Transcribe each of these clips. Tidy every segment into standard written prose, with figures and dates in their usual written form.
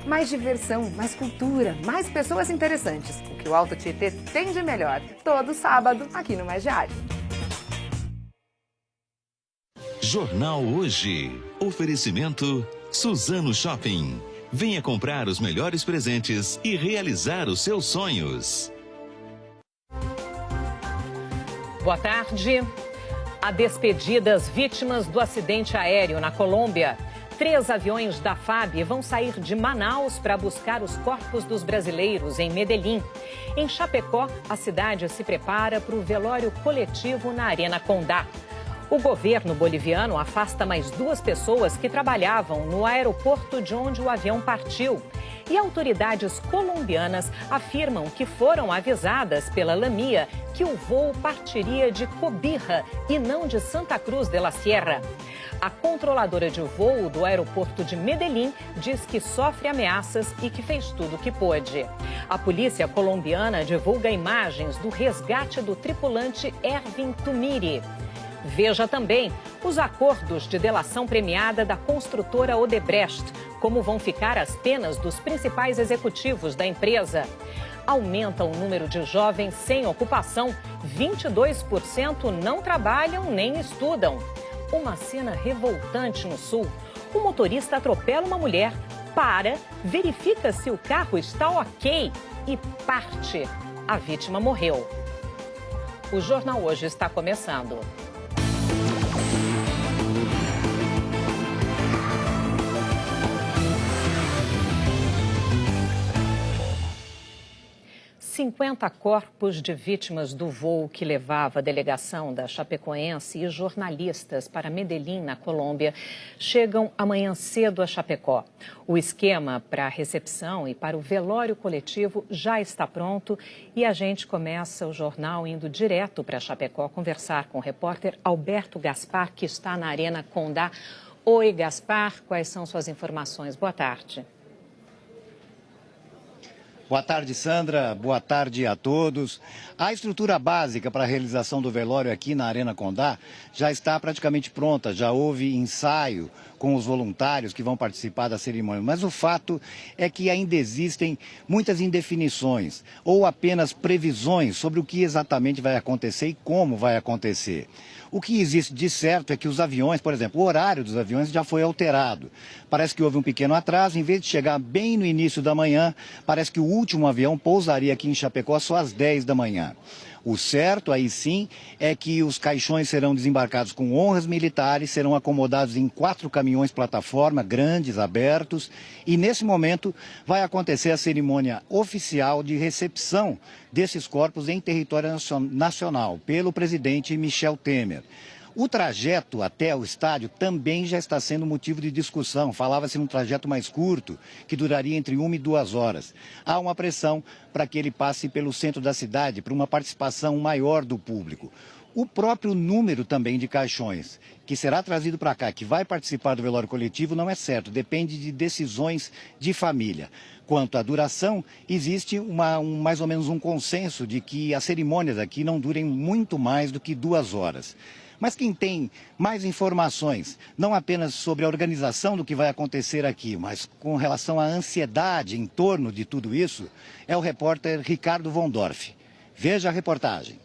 mais diversão, mais cultura, mais pessoas interessantes. O que o Alto Tietê tem de melhor. Todo sábado, aqui no Mais Diário. Jornal Hoje. Oferecimento Suzano Shopping. Venha comprar os melhores presentes e realizar os seus sonhos. Boa tarde. A despedida das vítimas do acidente aéreo na Colômbia. 3 aviões da FAB vão sair de Manaus para buscar os corpos dos brasileiros em Medellín. Em Chapecó, a cidade se prepara para o velório coletivo na Arena Condá. O governo boliviano afasta mais 2 pessoas que trabalhavam no aeroporto de onde o avião partiu. E autoridades colombianas afirmam que foram avisadas pela LAMIA que o voo partiria de Cobija e não de Santa Cruz de la Sierra. A controladora de voo do aeroporto de Medellín diz que sofre ameaças e que fez tudo o que pôde. A polícia colombiana divulga imagens do resgate do tripulante Erwin Tumiri. Veja também os acordos de delação premiada da construtora Odebrecht, como vão ficar as penas dos principais executivos da empresa. Aumenta o número de jovens sem ocupação, 22% não trabalham nem estudam. Uma cena revoltante no Sul. O motorista atropela uma mulher, para, verifica se o carro está ok e parte. A vítima morreu. O Jornal Hoje está começando. $50 corpos de vítimas do voo que levava a delegação da Chapecoense e jornalistas para Medellín, na Colômbia, chegam amanhã cedo a Chapecó. O esquema para a recepção e para o velório coletivo já está pronto e a gente começa o jornal indo direto para Chapecó conversar com o repórter Alberto Gaspar, que está na Arena Condá. Oi, Gaspar, quais são suas informações? Boa tarde. Boa tarde, Sandra. Boa tarde a todos. A estrutura básica para a realização do velório aqui na Arena Condá já está praticamente pronta. Já houve ensaio com os voluntários que vão participar da cerimônia. Mas o fato é que ainda existem muitas indefinições ou apenas previsões sobre o que exatamente vai acontecer e como vai acontecer. O que existe de certo é que os aviões, por exemplo, o horário dos aviões já foi alterado. Parece que houve um pequeno atraso, em vez de chegar bem no início da manhã, parece que o último avião pousaria aqui em Chapecó só às 10 da manhã. O certo, aí sim, é que os caixões serão desembarcados com honras militares, serão acomodados em 4 caminhões plataforma, grandes, abertos, e nesse momento vai acontecer a cerimônia oficial de recepção desses corpos em território nacional, pelo presidente Michel Temer. O trajeto até o estádio também já está sendo motivo de discussão. Falava-se num trajeto mais curto, que duraria entre 1 e 2 horas. Há uma pressão para que ele passe pelo centro da cidade, para uma participação maior do público. O próprio número também de caixões, que será trazido para cá, que vai participar do velório coletivo, não é certo. Depende de decisões de família. Quanto à duração, existe mais ou menos um consenso de que as cerimônias aqui não durem muito mais do que 2 horas. Mas quem tem mais informações, não apenas sobre a organização do que vai acontecer aqui, mas com relação à ansiedade em torno de tudo isso, é o repórter Ricardo Vondorf. Veja a reportagem.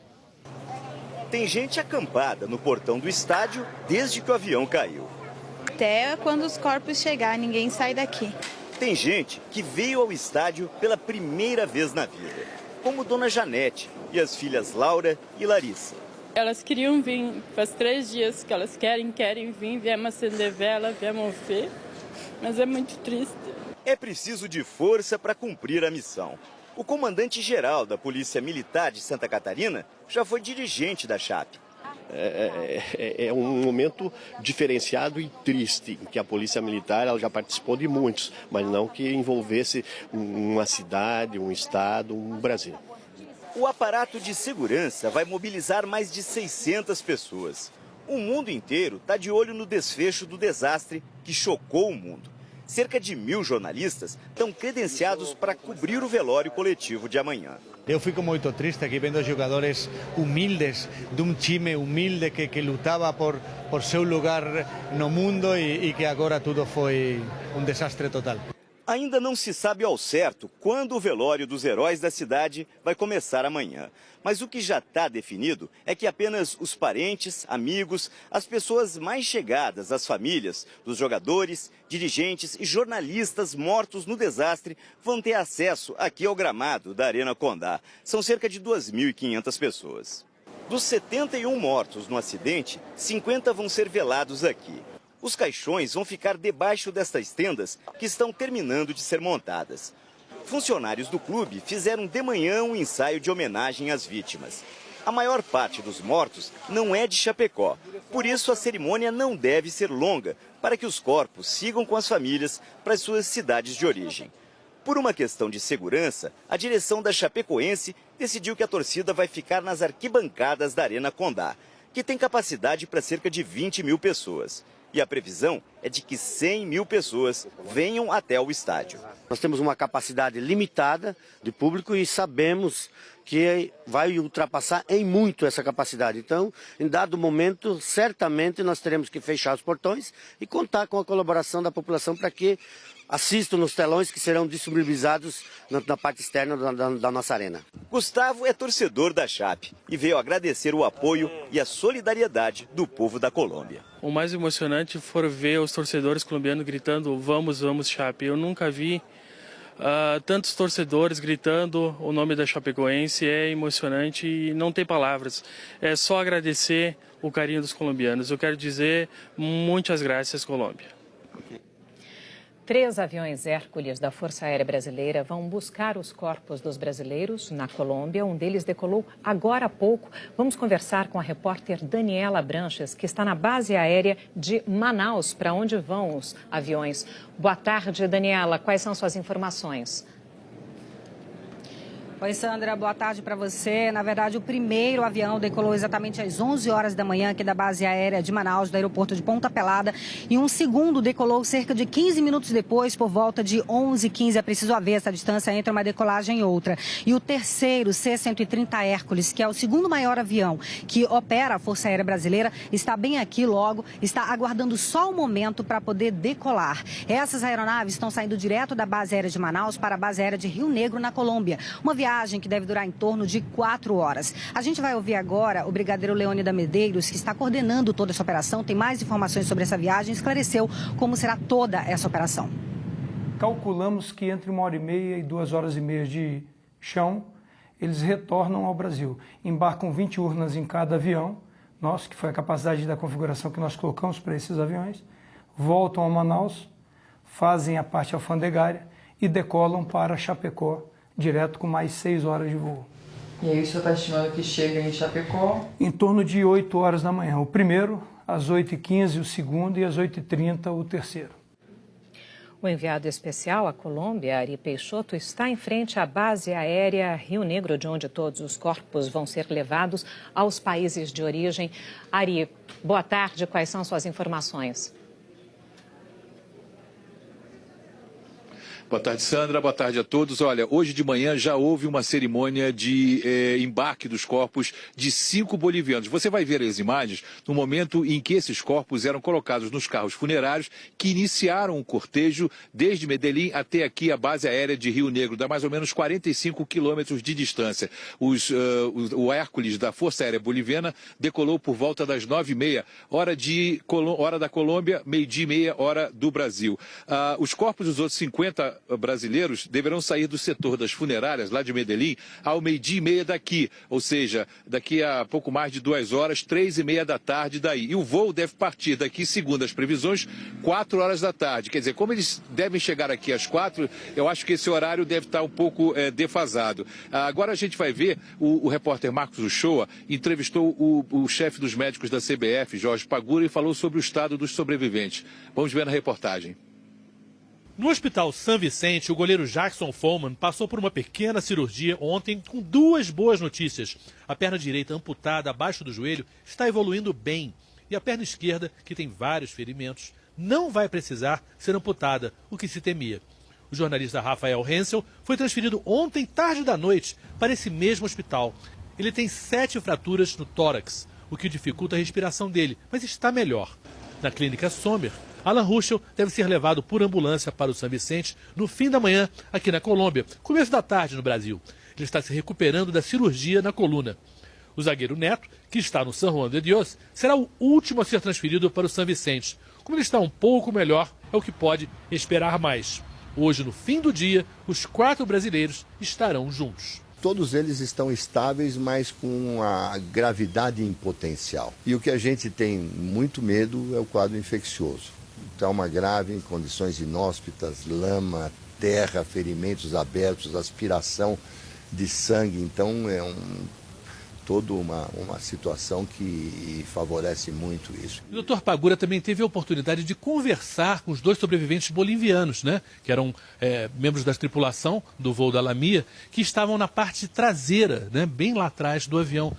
Tem gente acampada no portão do estádio desde que o avião caiu. Até quando os corpos chegarem, ninguém sai daqui. Tem gente que veio ao estádio pela primeira vez na vida, como Dona Janete e as filhas Laura e Larissa. Elas queriam vir, faz 3 dias que elas querem vir, viemos acender vela, viemos ver, mas é muito triste. É preciso de força para cumprir a missão. O comandante-geral da Polícia Militar de Santa Catarina já foi dirigente da Chape. É um momento diferenciado e triste, em que a Polícia Militar ela já participou de muitos, mas não que envolvesse uma cidade, um estado, um Brasil. O aparato de segurança vai mobilizar mais de 600 pessoas. O mundo inteiro está de olho no desfecho do desastre que chocou o mundo. Cerca de 1000 jornalistas estão credenciados para cobrir o velório coletivo de amanhã. Eu fico muito triste aqui vendo jogadores humildes, de um time humilde que lutava por seu lugar no mundo e que agora tudo foi um desastre total. Ainda não se sabe ao certo quando o velório dos heróis da cidade vai começar amanhã. Mas o que já está definido é que apenas os parentes, amigos, as pessoas mais chegadas às famílias dos jogadores, dirigentes e jornalistas mortos no desastre vão ter acesso aqui ao gramado da Arena Condá. São cerca de 2.500 pessoas. Dos 71 mortos no acidente, 50 vão ser velados aqui. Os caixões vão ficar debaixo destas tendas que estão terminando de ser montadas. Funcionários do clube fizeram de manhã um ensaio de homenagem às vítimas. A maior parte dos mortos não é de Chapecó, por isso a cerimônia não deve ser longa, para que os corpos sigam com as famílias para as suas cidades de origem. Por uma questão de segurança, a direção da Chapecoense decidiu que a torcida vai ficar nas arquibancadas da Arena Condá, que tem capacidade para cerca de 20 mil pessoas. E a previsão é de que 100 mil pessoas venham até o estádio. Nós temos uma capacidade limitada de público e sabemos que vai ultrapassar em muito essa capacidade. Então, em dado momento, certamente nós teremos que fechar os portões e contar com a colaboração da população para que assistam nos telões que serão disponibilizados na parte externa da nossa arena. Gustavo é torcedor da Chape e veio agradecer o apoio e a solidariedade do povo da Colômbia. O mais emocionante foi ver os torcedores colombianos gritando "Vamos, vamos Chape". Eu nunca vi tantos torcedores gritando o nome da Chapecoense. É emocionante e não tem palavras. É só agradecer o carinho dos colombianos. Eu quero dizer muitas graças, Colômbia. 3 aviões Hércules da Força Aérea Brasileira vão buscar os corpos dos brasileiros na Colômbia. Um deles decolou agora há pouco. Vamos conversar com a repórter Daniela Branches, que está na base aérea de Manaus, para onde vão os aviões. Boa tarde, Daniela. Quais são suas informações? Oi, Sandra, boa tarde para você. Na verdade, o primeiro avião decolou exatamente às 11 horas da manhã aqui da base aérea de Manaus, do aeroporto de Ponta Pelada. E um segundo decolou cerca de 15 minutos depois, por volta de 11h15. É preciso haver essa distância entre uma decolagem e outra. E o terceiro, C-130 Hércules, que é o segundo maior avião que opera a Força Aérea Brasileira, está bem aqui logo, está aguardando só o momento para poder decolar. Essas aeronaves estão saindo direto da base aérea de Manaus para a base aérea de Rio Negro, na Colômbia. Uma viagem que deve durar em torno de 4 horas. A gente vai ouvir agora o brigadeiro Leônida Medeiros, que está coordenando toda essa operação, tem mais informações sobre essa viagem, esclareceu como será toda essa operação. Calculamos que entre 1h30 e 2h30 de chão, eles retornam ao Brasil. Embarcam 20 urnas em cada avião, nosso, que foi a capacidade da configuração que nós colocamos para esses aviões, voltam a Manaus, fazem a parte alfandegária e decolam para Chapecó, direto com mais 6 horas de voo. E aí o senhor está estimando que chega em Chapecó? Em torno de 8 horas da manhã. O primeiro, às 8h15, o segundo, e às 8h30, o terceiro. O enviado especial à Colômbia, Ari Peixoto, está em frente à base aérea Rio Negro, de onde todos os corpos vão ser levados aos países de origem. Ari, boa tarde. Quais são suas informações? Boa tarde, Sandra. Boa tarde a todos. Olha, hoje de manhã já houve uma cerimônia de embarque dos corpos de 5 bolivianos. Você vai ver as imagens no momento em que esses corpos eram colocados nos carros funerários que iniciaram o cortejo desde Medellín até aqui a base aérea de Rio Negro, dá mais ou menos 45 quilômetros de distância. O Hércules da Força Aérea Boliviana decolou por volta das 9h30, hora da Colômbia, 12h30, hora do Brasil. Os corpos dos outros 50 brasileiros deverão sair do setor das funerárias, lá de Medellín, ao 12h30 daqui, ou seja, daqui a pouco mais de 2 horas, 3h30 da tarde daí. E o voo deve partir daqui, segundo as previsões, 4 horas da tarde. Quer dizer, como eles devem chegar aqui às 4, eu acho que esse horário deve estar um pouco defasado. Agora a gente vai ver, o repórter Marcos Uchoa entrevistou o chefe dos médicos da CBF, Jorge Pagura, e falou sobre o estado dos sobreviventes. Vamos ver na reportagem. No Hospital São Vicente, o goleiro Jackson Follman passou por uma pequena cirurgia ontem com 2 boas notícias. A perna direita amputada abaixo do joelho está evoluindo bem. E a perna esquerda, que tem vários ferimentos, não vai precisar ser amputada, o que se temia. O jornalista Rafael Hensel foi transferido ontem, tarde da noite, para esse mesmo hospital. Ele tem 7 fraturas no tórax, o que dificulta a respiração dele, mas está melhor. Na clínica Sommer, Alan Ruschel deve ser levado por ambulância para o São Vicente no fim da manhã, aqui na Colômbia, começo da tarde no Brasil. Ele está se recuperando da cirurgia na coluna. O zagueiro Neto, que está no San Juan de Dios, será o último a ser transferido para o São Vicente. Como ele está um pouco melhor, é o que pode esperar mais. Hoje, no fim do dia, os 4 brasileiros estarão juntos. Todos eles estão estáveis, mas com a gravidade em potencial. E o que a gente tem muito medo é o quadro infeccioso. Trauma grave em condições inóspitas, lama, terra, ferimentos abertos, aspiração de sangue. Então é toda uma situação que favorece muito isso. O Dr. Pagura também teve a oportunidade de conversar com os 2 sobreviventes bolivianos, né? Que eram membros da tripulação do voo da Lamia, que estavam na parte traseira, né? Bem lá atrás do avião.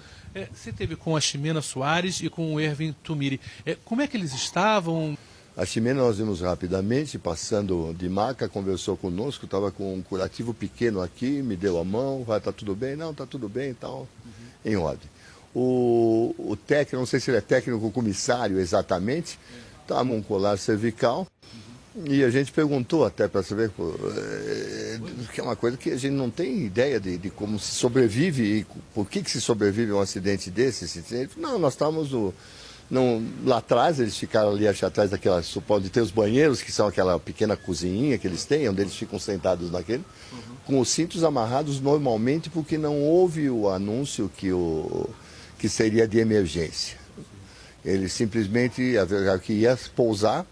Você teve com a Ximena Soares e com o Ervin Tumiri. Como é que eles estavam? A Ximena nós vimos rapidamente, passando de maca, conversou conosco, estava com um curativo pequeno aqui, me deu a mão, vai, tá tudo bem? Não, tá tudo bem e tal. Em ordem. O técnico, não sei se ele é técnico ou comissário exatamente, estava com um colar cervical e a gente perguntou até para saber, que é uma coisa que a gente não tem ideia de como se sobrevive e por que se sobrevive a um acidente desse. Ele falou, não, nós estávamos lá atrás, eles ficaram ali atrás daquela, onde tem os banheiros, que são aquela pequena cozinhinha que eles têm, onde eles ficam sentados naquele, com os cintos amarrados normalmente, porque não houve o anúncio que seria de emergência. Eles simplesmente que ia pousar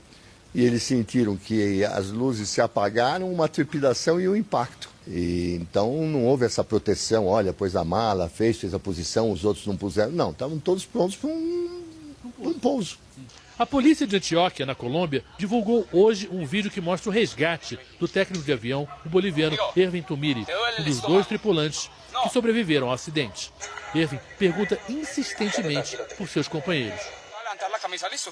e eles sentiram que as luzes se apagaram, uma trepidação e um impacto. E, então não houve essa proteção, olha, pôs a mala, fez a posição, os outros não puseram. Não, estavam todos prontos para um pouso. A polícia de Antioquia, na Colômbia, divulgou hoje um vídeo que mostra o resgate do técnico de avião, o boliviano Ervin Tumiri, um dos 2 tripulantes que sobreviveram ao acidente. Ervin pergunta insistentemente por seus companheiros.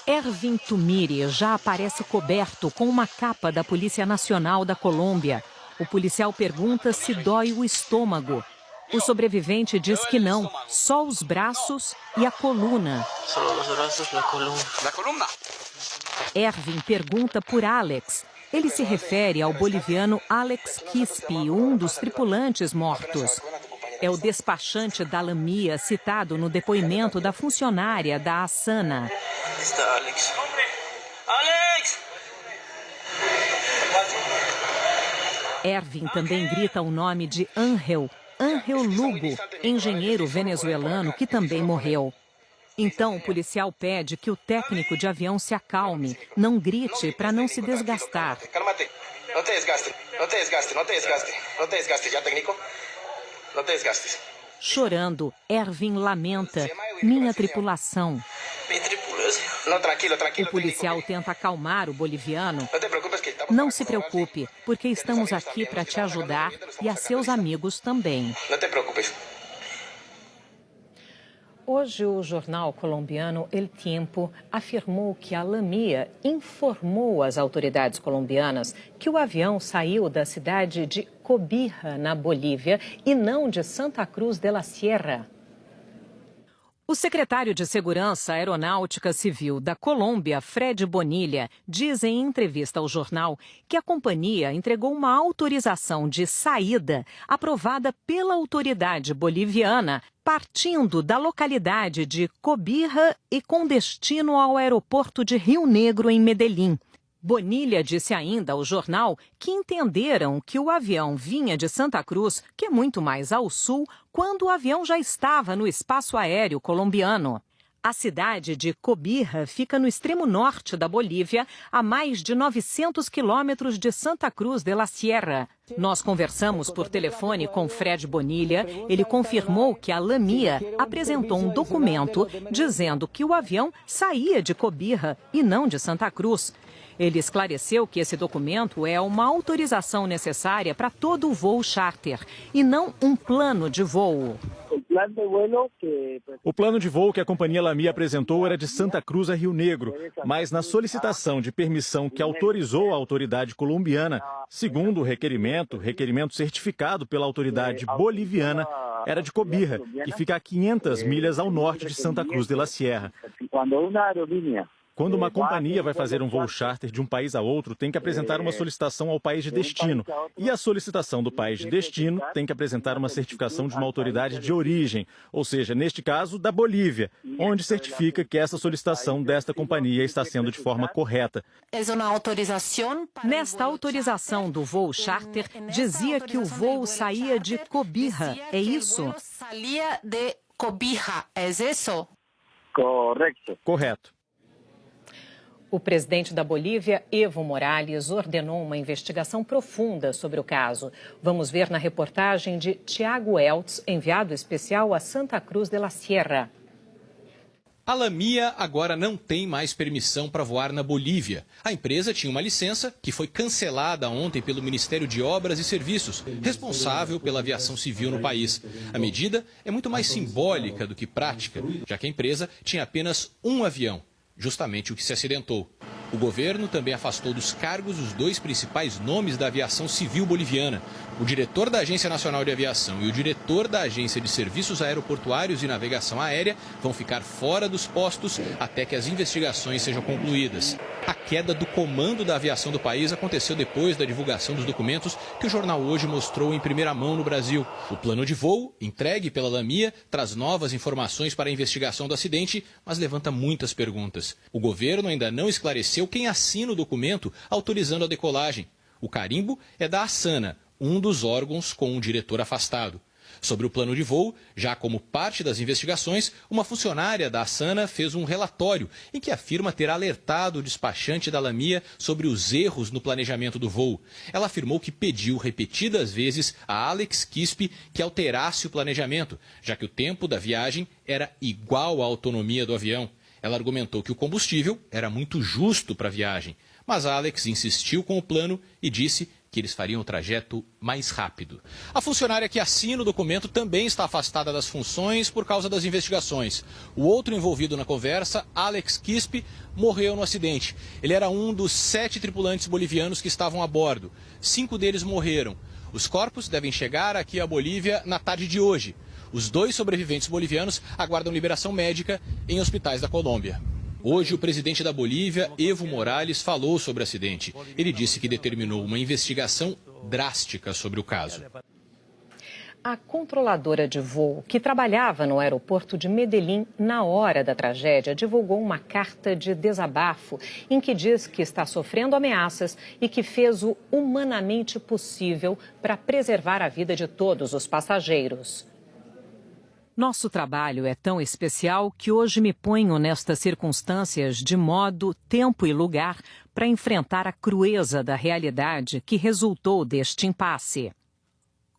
Ervin Tumiri já aparece coberto com uma capa da Polícia Nacional da Colômbia. O policial pergunta se dói o estômago. O sobrevivente diz que não, só os braços e a coluna. Ervin pergunta por Alex. Ele se refere ao boliviano Alex Quispe, um dos tripulantes mortos. É o despachante da Lamia citado no depoimento da funcionária da Asana. Ervin também grita o nome de Ángel Lugo, engenheiro venezuelano que também morreu. Então o policial pede que o técnico de avião se acalme, não grite para não se desgastar. Chorando, Ervin lamenta, minha tripulação. O policial tenta acalmar o boliviano. Não se preocupe, porque estamos aqui para te ajudar e a seus amigos também. Hoje, o jornal colombiano El Tiempo afirmou que a Lamia informou as autoridades colombianas que o avião saiu da cidade de Cobija, na Bolívia, e não de Santa Cruz de la Sierra. O secretário de Segurança Aeronáutica Civil da Colômbia, Fred Bonilla, diz em entrevista ao jornal que a companhia entregou uma autorização de saída aprovada pela autoridade boliviana, partindo da localidade de Cobija e com destino ao aeroporto de Rio Negro, em Medellín. Bonilla disse ainda ao jornal que entenderam que o avião vinha de Santa Cruz, que é muito mais ao sul, quando o avião já estava no espaço aéreo colombiano. A cidade de Cobija fica no extremo norte da Bolívia, a mais de 900 quilômetros de Santa Cruz de la Sierra. Nós conversamos por telefone com Fred Bonilla. Ele confirmou que a Lamia apresentou um documento dizendo que o avião saía de Cobija e não de Santa Cruz. Ele esclareceu que esse documento é uma autorização necessária para todo o voo charter e não um plano de voo. O plano de voo que a companhia Lamia apresentou era de Santa Cruz a Rio Negro, mas na solicitação de permissão que autorizou a autoridade colombiana, segundo o requerimento certificado pela autoridade boliviana, era de Cobija, que fica a 500 milhas ao norte de Santa Cruz de la Sierra. Quando uma companhia vai fazer um voo charter de um país a outro, tem que apresentar uma solicitação ao país de destino. E a solicitação do país de destino tem que apresentar uma certificação de uma autoridade de origem, ou seja, neste caso, da Bolívia, onde certifica que essa solicitação desta companhia está sendo de forma correta. Nesta autorização do voo charter, dizia que o voo saía de Cobija, é isso? Correto. O presidente da Bolívia, Evo Morales, ordenou uma investigação profunda sobre o caso. Vamos ver na reportagem de Tiago Eltz, enviado especial a Santa Cruz de la Sierra. A Lamia agora não tem mais permissão para voar na Bolívia. A empresa tinha uma licença que foi cancelada ontem pelo Ministério de Obras e Serviços, responsável pela aviação civil no país. A medida é muito mais simbólica do que prática, já que a empresa tinha apenas um avião, justamente o que se acidentou. O governo também afastou dos cargos os dois principais nomes da aviação civil boliviana. O diretor da Agência Nacional de Aviação e o diretor da Agência de Serviços Aeroportuários e Navegação Aérea vão ficar fora dos postos até que as investigações sejam concluídas. A queda do comando da aviação do país aconteceu depois da divulgação dos documentos que o jornal Hoje mostrou em primeira mão no Brasil. O plano de voo, entregue pela Lamia, traz novas informações para a investigação do acidente, mas levanta muitas perguntas. O governo ainda não esclareceu quem assina o documento autorizando a decolagem. O carimbo é da ASANA, um dos órgãos com um diretor afastado. Sobre o plano de voo, já como parte das investigações, uma funcionária da ASANA fez um relatório em que afirma ter alertado o despachante da Lamia sobre os erros no planejamento do voo. Ela afirmou que pediu repetidas vezes a Alex Quispe que alterasse o planejamento, já que o tempo da viagem era igual à autonomia do avião. Ela argumentou que o combustível era muito justo para a viagem, mas a Alex insistiu com o plano e disse que eles fariam o trajeto mais rápido. A funcionária que assina o documento também está afastada das funções por causa das investigações. O outro envolvido na conversa, Alex Quispe, morreu no acidente. Ele era um dos 7 tripulantes bolivianos que estavam a bordo. 5 deles morreram. Os corpos devem chegar aqui à Bolívia na tarde de hoje. Os 2 sobreviventes bolivianos aguardam liberação médica em hospitais da Colômbia. Hoje, o presidente da Bolívia, Evo Morales, falou sobre o acidente. Ele disse que determinou uma investigação drástica sobre o caso. A controladora de voo, que trabalhava no aeroporto de Medellín na hora da tragédia, divulgou uma carta de desabafo em que diz que está sofrendo ameaças e que fez o humanamente possível para preservar a vida de todos os passageiros. Nosso trabalho é tão especial que hoje me ponho nestas circunstâncias de modo, tempo e lugar para enfrentar a crueza da realidade que resultou deste impasse.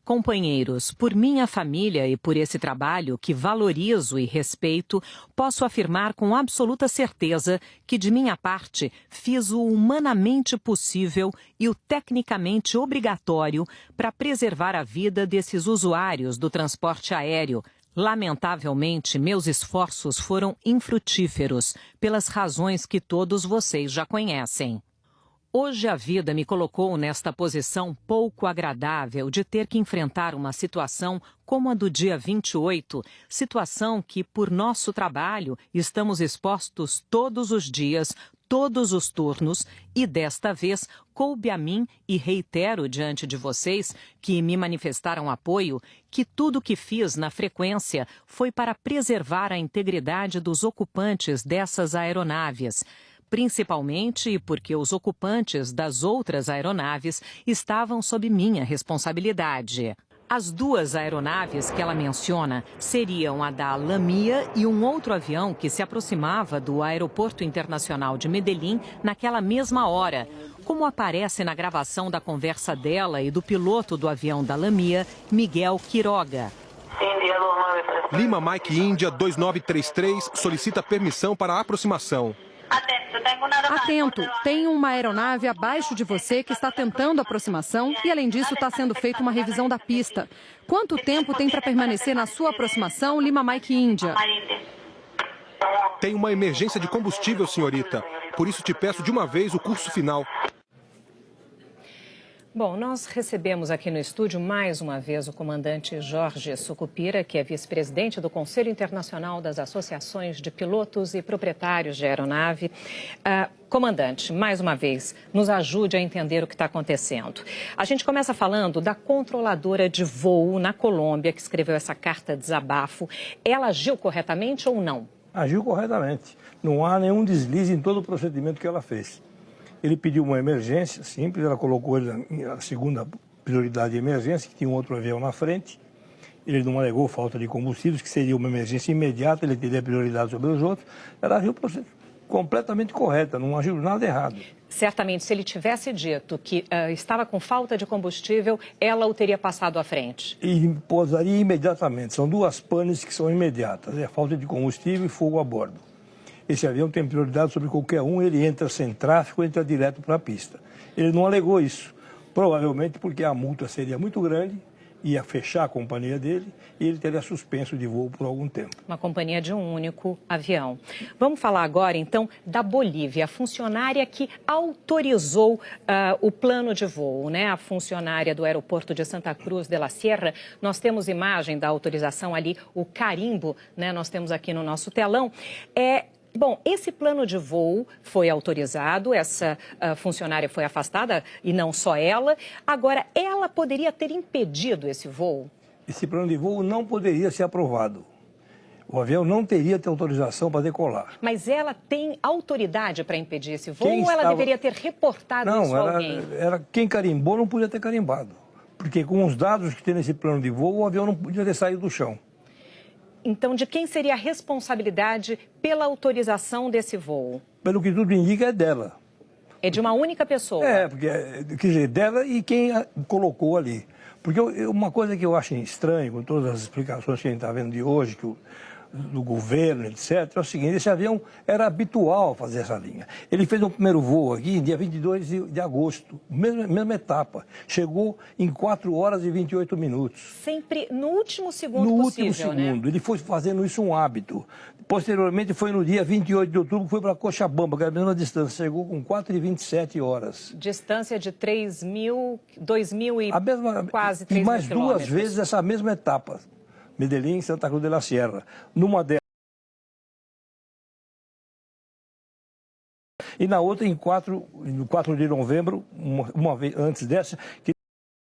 Companheiros, por minha família e por esse trabalho que valorizo e respeito, posso afirmar com absoluta certeza que, de minha parte, fiz o humanamente possível e o tecnicamente obrigatório para preservar a vida desses usuários do transporte aéreo. Lamentavelmente, meus esforços foram infrutíferos, pelas razões que todos vocês já conhecem. Hoje a vida me colocou nesta posição pouco agradável de ter que enfrentar uma situação como a do dia 28, situação que, por nosso trabalho, estamos expostos todos os dias, todos os turnos, e desta vez coube a mim, e reitero diante de vocês que me manifestaram apoio, que tudo o que fiz na frequência foi para preservar a integridade dos ocupantes dessas aeronaves, principalmente porque os ocupantes das outras aeronaves estavam sob minha responsabilidade. As 2 aeronaves que ela menciona seriam a da Lamia e um outro avião que se aproximava do Aeroporto Internacional de Medellín naquela mesma hora, como aparece na gravação da conversa dela e do piloto do avião da Lamia, Miguel Quiroga. Lima Mike Índia 2933 solicita permissão para a aproximação. Atento, tem uma aeronave abaixo de você que está tentando aproximação e, além disso, está sendo feita uma revisão da pista. Quanto tempo tem para permanecer na sua aproximação, Lima Mike Índia? Tem uma emergência de combustível, senhorita. Por isso te peço de uma vez o curso final. Bom, nós recebemos aqui no estúdio mais uma vez o comandante Jorge Sucupira, que é vice-presidente do Conselho Internacional das Associações de Pilotos e Proprietários de Aeronave. Comandante, mais uma vez, nos ajude a entender o que está acontecendo. A gente começa falando da controladora de voo na Colômbia, que escreveu essa carta de desabafo. Ela agiu corretamente ou não? Agiu corretamente. Não há nenhum deslize em todo o procedimento que ela fez. Ele pediu uma emergência simples, ela colocou ele na segunda prioridade de emergência, que tinha um outro avião na frente. Ele não alegou falta de combustíveis, que seria uma emergência imediata, ele teria prioridade sobre os outros. Ela agiu completamente correta, não agiu nada errado. Certamente, se ele tivesse dito que estava com falta de combustível, ela o teria passado à frente. E pousaria imediatamente. São duas panes que são imediatas, é falta de combustível e fogo a bordo. Esse avião tem prioridade sobre qualquer um, ele entra sem tráfego, entra direto para a pista. Ele não alegou isso, provavelmente porque a multa seria muito grande, ia fechar a companhia dele e ele teria suspenso de voo por algum tempo. Uma companhia de um único avião. Vamos falar agora, então, da Bolívia, a funcionária que autorizou o plano de voo, né? A funcionária do aeroporto de Santa Cruz de la Sierra. Nós temos imagem da autorização ali, o carimbo, né? Nós temos aqui no nosso telão. Bom, esse plano de voo foi autorizado, essa funcionária foi afastada, e não só ela. Agora, ela poderia ter impedido esse voo? Esse plano de voo não poderia ser aprovado. O avião não teria ter autorização para decolar. Mas ela tem autoridade para impedir esse voo ou ela deveria ter reportado isso a alguém? Quem carimbou não podia ter carimbado. Porque com os dados que tem nesse plano de voo, o avião não podia ter saído do chão. Então, de quem seria a responsabilidade pela autorização desse voo? Pelo que tudo indica, é dela. É de uma única pessoa? Porque, quer dizer, dela e quem a colocou ali. Porque uma coisa que eu acho estranho, com todas as explicações que a gente está vendo de hoje, do governo, etc., é o seguinte: esse avião era habitual fazer essa linha. Ele fez um primeiro voo aqui, dia 22 de agosto, mesma etapa. Chegou em 4 horas e 28 minutos. Sempre no último segundo possível, né? No último segundo. Ele foi fazendo isso um hábito. Posteriormente, foi no dia 28 de outubro, foi para Cochabamba, que era a mesma distância. Chegou com 4 e 27 horas. Distância de 2.000 e quase 3.000 quilômetros. E mais 2 vezes essa mesma etapa. Medellín, Santa Cruz de la Sierra. Numa delas. E na outra, no 4 de novembro, uma vez antes dessa, que